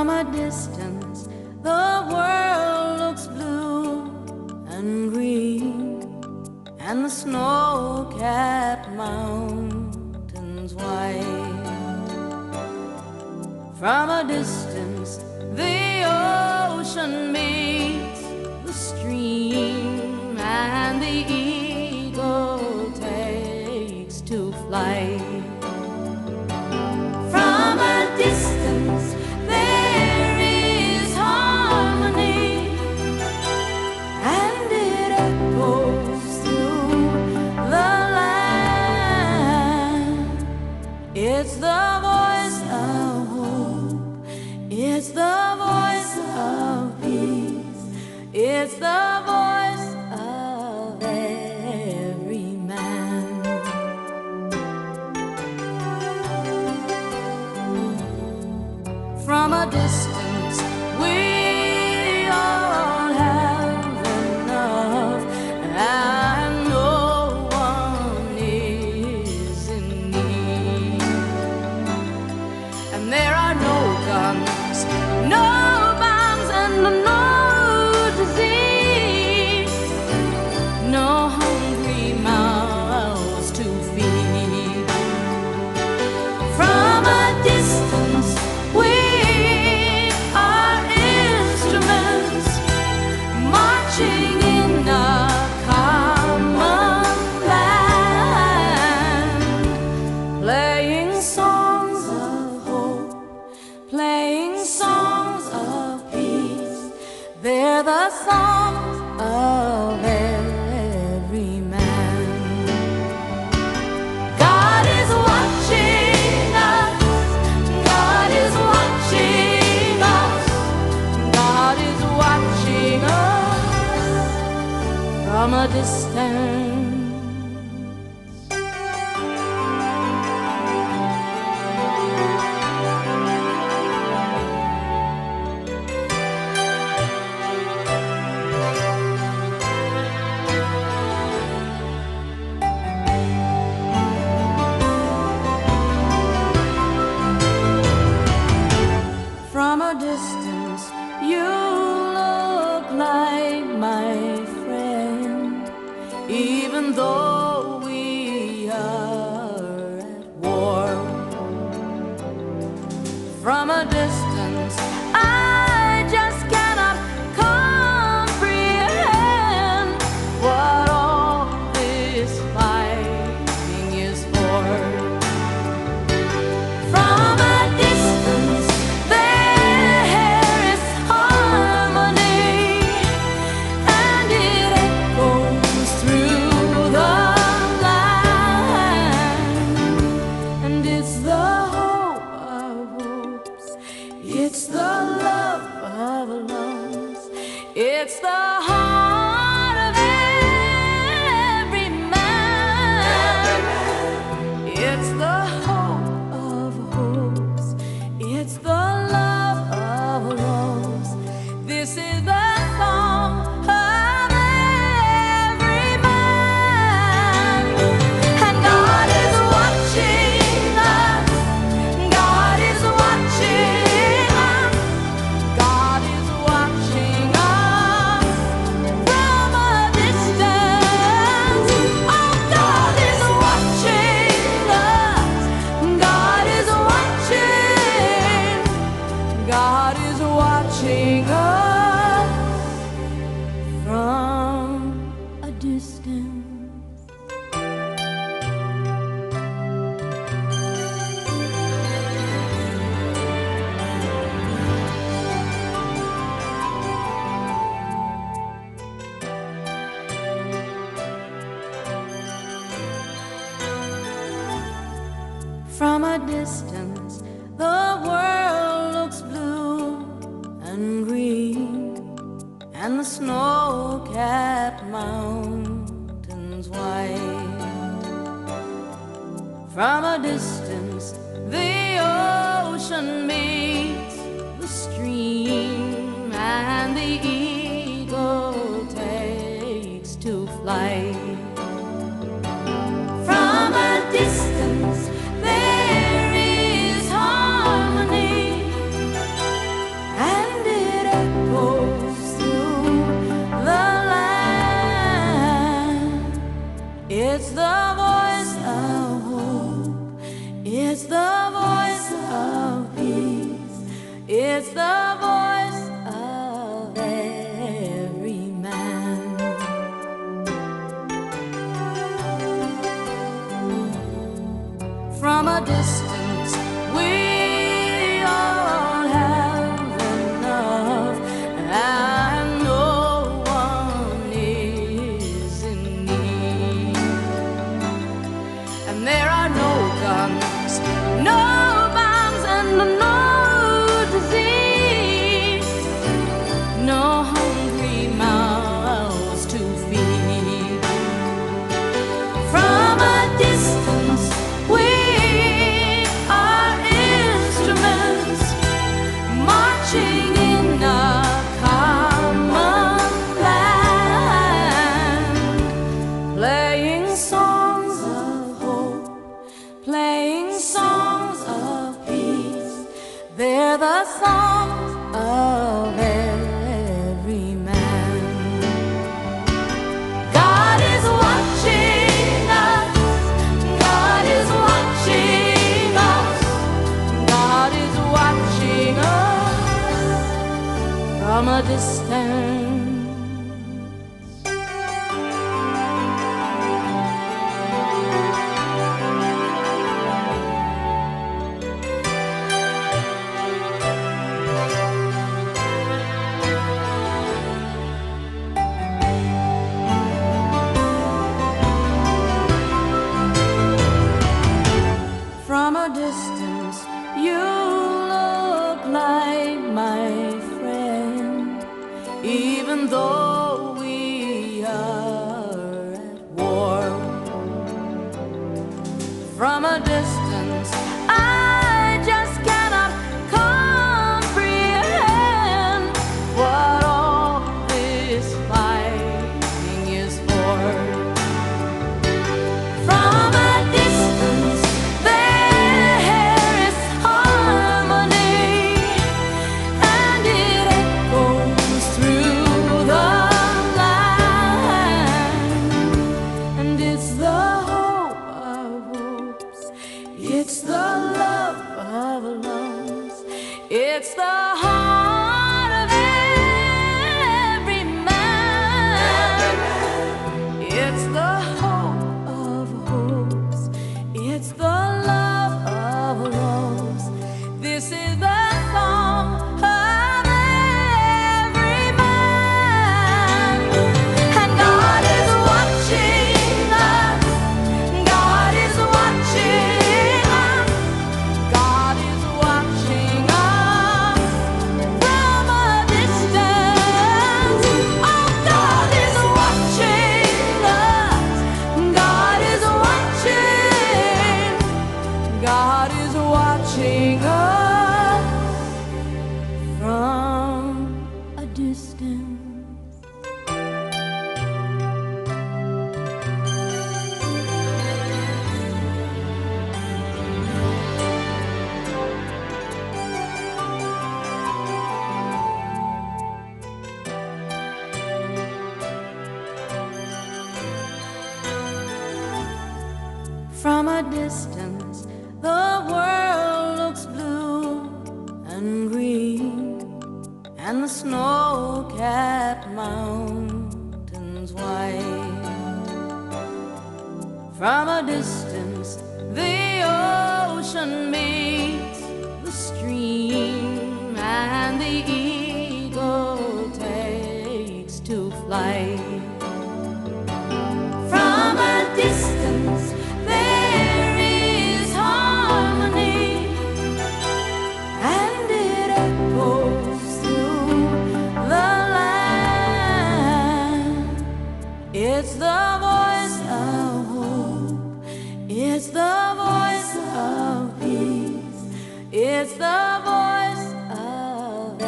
From a distance, the world looks blue and green, and the snow-capped mountains white. From a distance, the ocean meets the stream, and the eagle takes to flight. From a distance, there is harmony, and it echoes through the land. It's the voice of hope, it's the voice of peace, it's the voice of every man. From a distance, we all have enough, and no one is in need. And there are no guns, no bombs, and no disease, no hungry mouths to feed. From a distance, we are instruments marching in a common land, playing songs of hope, playing songs of peace. They're the songs of every man. God is watching us, God is watching us, God is watching us from a distance. From a distance, you look like my friend, even though we are at war. From a distance, I just cannot comprehend what all this fighting is for. From a distance, there is harmony, and it echoes through the land. And it's the hope of hopes, it's the love of loves, it's the heart of every man. It's the hope of hopes, it's the love of loves. This is the song of every man. And God is watching us, God is watching us, God is watching us from a distance. Oh, God is watching us, God is watching, God is watching us from a distance. From a distance, the world looks blue and green, and the snow-capped mountains white. From a distance, the ocean meets the stream, and the eagle takes to flight. From a distance, there is harmony, It's the voice of every man. From a distance, we all have enough, and no one is in need. And there are no guns, no bombs, and no disease, no hungry mouths to feed. From a distance, we are instruments marching in a common land, playing songs of hope, playing songs of peace. They're the songs of every man. God is watching us. God is watching us. God is watching us from a distance. From a distance, you look like my friend, even though we are at war. From a distance, I just cannot comprehend what all this fighting is for. From a distance, there is harmony, and it echoes through the land. And it's the hope of hopes, it's the love of loves, it's the heart of every man. It's the hope of hopes, it's the love of loves. This is the song of every man. And God is watching us. God is watching us. God is watching us from a distance. Oh, God is watching us. God is watching. God is watching us from a distance. From a distance, the world looks blue and green, and the snow-capped mountains white. From a distance, the ocean meets the stream, and the eagle takes to flight. From a distance, there is harmony, and it echoes through the land. It's the voice of hope, it's the voice of peace, it's the voice of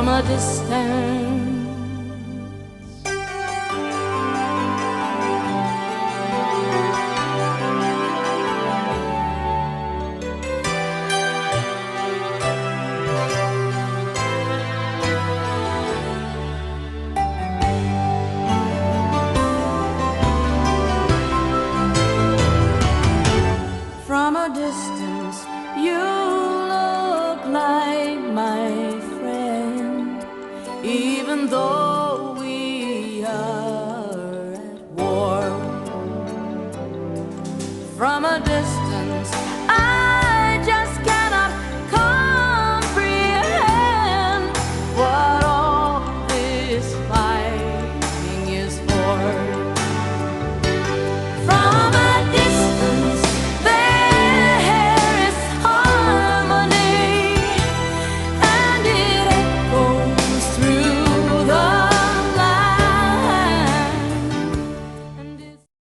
from a distance. From a distance, you look like my friend, even though we are at war. From a distance,